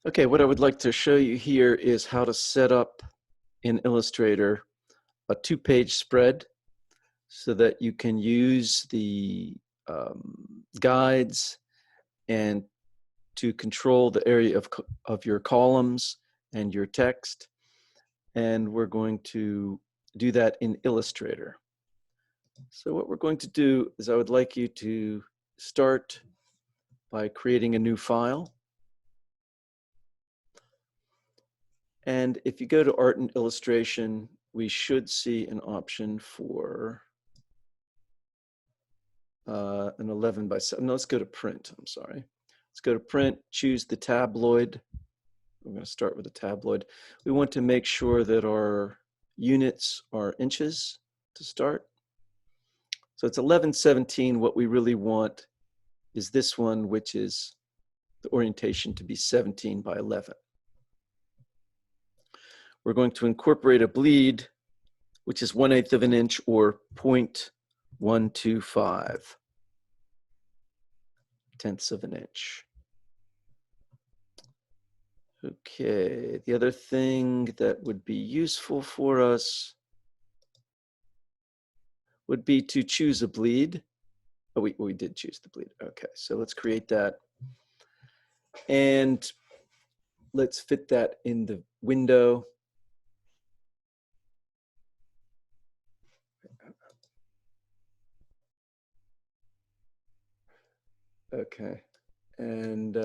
Okay, what I would like to show you here is how to set up in Illustrator a two-page spread so that you can use the guides and to control the area of your columns and your text. And we're going to do that in Illustrator. So what we're going to do is I would like you to start by creating a new file. And if you go to Art and Illustration, we should see an option for an 11 by 7. No, let's go to print. I'm sorry. Let's go to print, choose the tabloid. We're going to start with a tabloid. We want to make sure that our units are inches to start. So it's 11/17. What we really want is this one, which is the orientation to be 17 by 11. We're going to incorporate a bleed, which is 1/8 of an inch or 0.125 tenths of an inch. Okay, the other thing that would be useful for us would be to choose a bleed. Oh, we did choose the bleed. Okay, so let's create that. And let's fit that in the window. Okay, and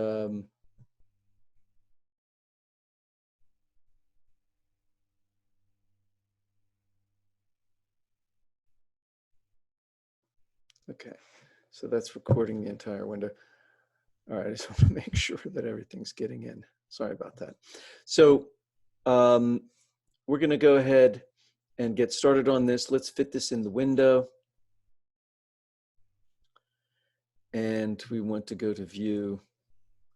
okay, so that's recording the entire window. All right, I just want to make sure that everything's getting in. Sorry about that. So we're going to go ahead and get started on this. Let's fit this in the window. And we want to go to View,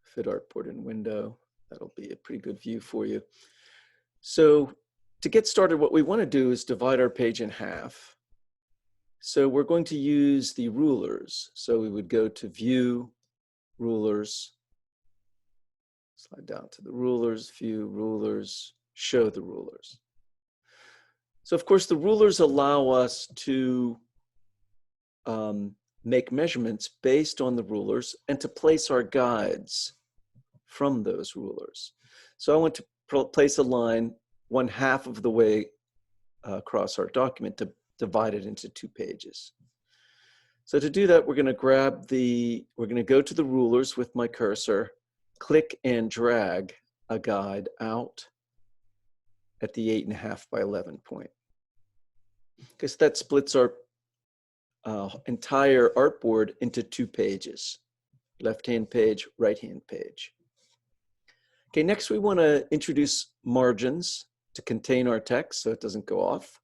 Fit Artboard in Window. That'll be a pretty good view for you. So to get started, what we want to do is divide our page in half. So we're going to use the rulers. So we would go to View, Rulers, slide down to the rulers, View, Rulers, Show the rulers. So of course the rulers allow us to make measurements based on the rulers and to place our guides from those rulers. So I want to place a line 1/2 of the way across our document to divide it into 2 pages. So to do that, we're going to go to the rulers with my cursor, click and drag a guide out at the 8.5 by 11 point. Because that splits our entire artboard into 2 pages, left-hand page, right-hand page. Okay, next we want to introduce margins to contain our text so it doesn't go off.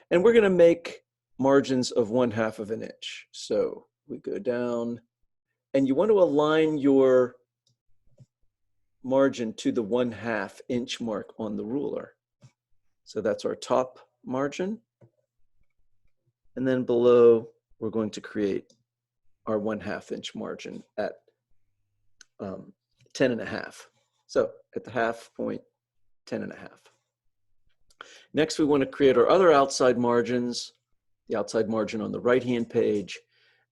And we're going to make margins of 1/2 of an inch. So we go down, and you want to align your margin to the 1/2 inch mark on the ruler. So that's our top margin. And then below, we're going to create our 1/2 inch margin at 10.5. So at the half point, 10.5. Next, we want to create our other outside margins, the outside margin on the right-hand page,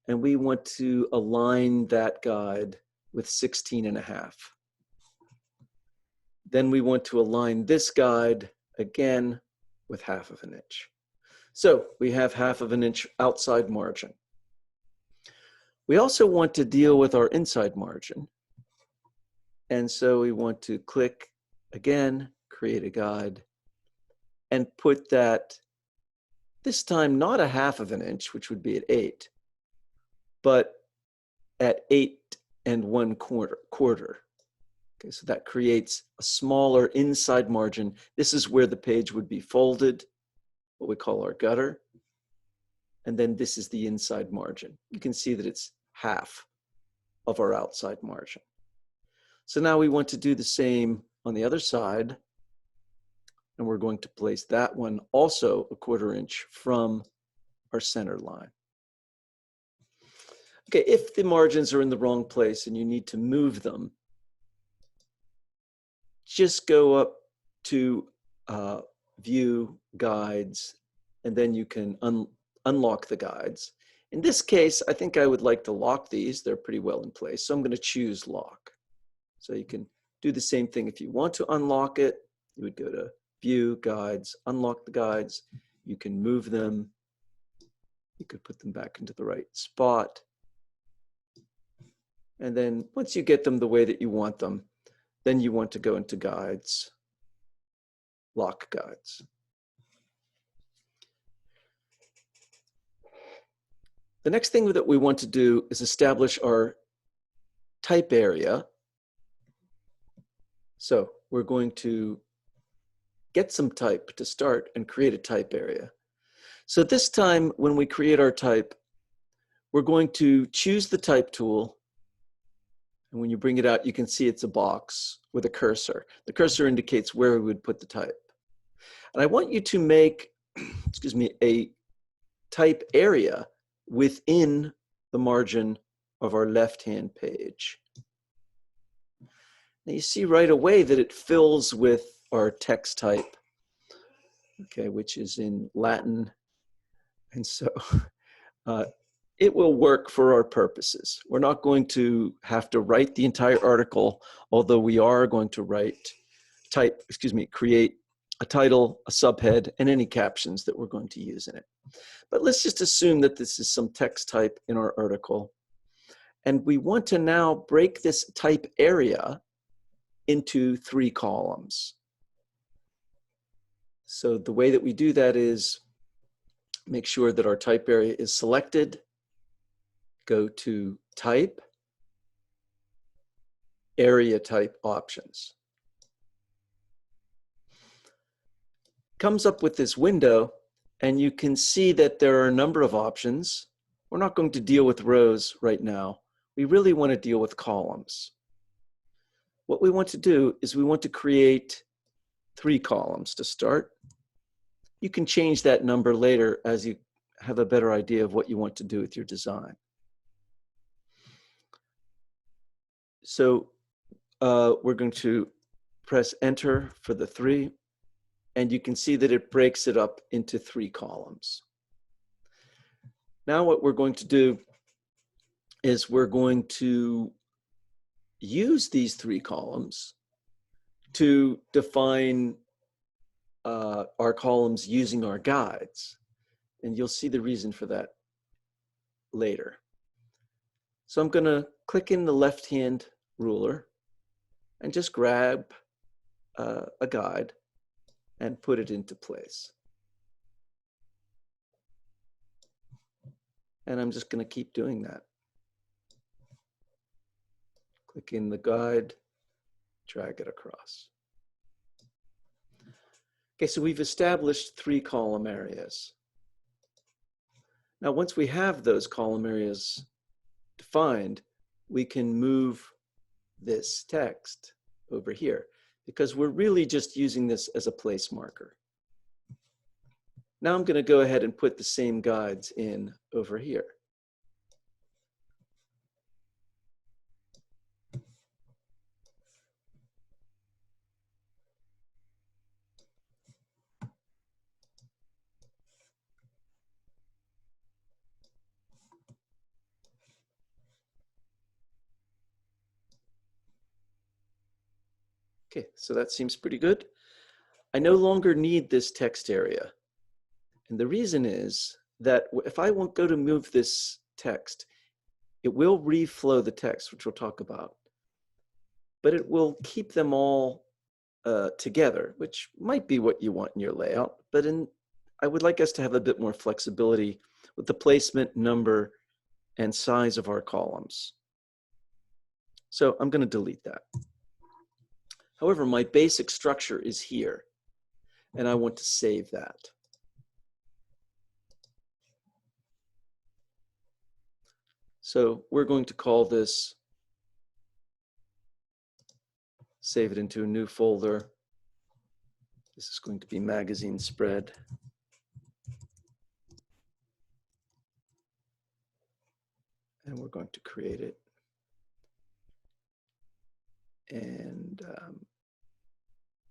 and we want to align that guide with 16.5. Then we want to align this guide again with 1/2 of an inch. So we have 1/2 of an inch outside margin. We also want to deal with our inside margin. And so we want to click again, create a guide, and put that, this time not 1/2 of an inch, which would be at 8, but at 8.25. Okay, so that creates a smaller inside margin. This is where the page would be folded, what we call our gutter. And then this is the inside margin. You can see that it's 1/2 of our outside margin. So now we want to do the same on the other side. And we're going to place that one also 1/4 inch from our center line. Okay, if the margins are in the wrong place and you need to move them, just go up to View Guides, and then you can unlock the guides. In this case, I think I would like to lock these. They're pretty well in place. So I'm going to choose Lock. So you can do the same thing. If you want to unlock it, you would go to View, Guides, unlock the guides. You can move them. You could put them back into the right spot. And then once you get them the way that you want them, then you want to go into Guides, Lock Guides. The next thing that we want to do is establish our type area. So we're going to get some type to start and create a type area. So this time when we create our type, we're going to choose the type tool. And when you bring it out, you can see it's a box with a cursor. The cursor indicates where we would put the type. And I want you to make, excuse me, a type area within the margin of our left-hand page. Now you see right away that it fills with our text type, okay, which is in Latin. And so it will work for our purposes. We're not going to have to write the entire article, although we are going to create a title, a subhead, and any captions that we're going to use in it. But let's just assume that this is some text type in our article. And we want to now break this type area into 3 columns. So the way that we do that is make sure that our type area is selected, go to Type, Area Type Options. Comes up with this window, and you can see that there are a number of options. We're not going to deal with rows right now. We really want to deal with columns. What we want to do is we want to create 3 columns to start. You can change that number later as you have a better idea of what you want to do with your design. So we're going to press Enter for the 3, and you can see that it breaks it up into 3 columns. Now what we're going to do is we're going to use these 3 columns to define our columns using our guides. And you'll see the reason for that later. So I'm going to click in the left-hand ruler and just grab a guide and put it into place. And I'm just going to keep doing that. Click in the guide, drag it across. Okay, so we've established 3 column areas. Now, once we have those column areas defined, we can move this text over here because we're really just using this as a place marker. Now I'm going to go ahead and put the same guides in over here. Okay, so that seems pretty good. I no longer need this text area. And the reason is that if I won't go to move this text, it will reflow the text, which we'll talk about. But it will keep them all together, which might be what you want in your layout. But I would like us to have a bit more flexibility with the placement, number, and size of our columns. So I'm going to delete that. However, my basic structure is here, and I want to save that. So we're going to call this, save it into a new folder. This is going to be magazine spread. And we're going to create it. And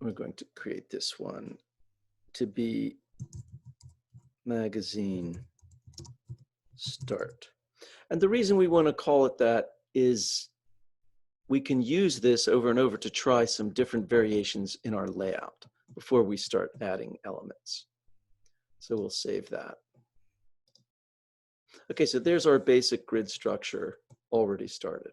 We're going to create this one to be magazine start. And the reason we want to call it that is we can use this over and over to try some different variations in our layout before we start adding elements. So we'll save that. Okay, so there's our basic grid structure already started.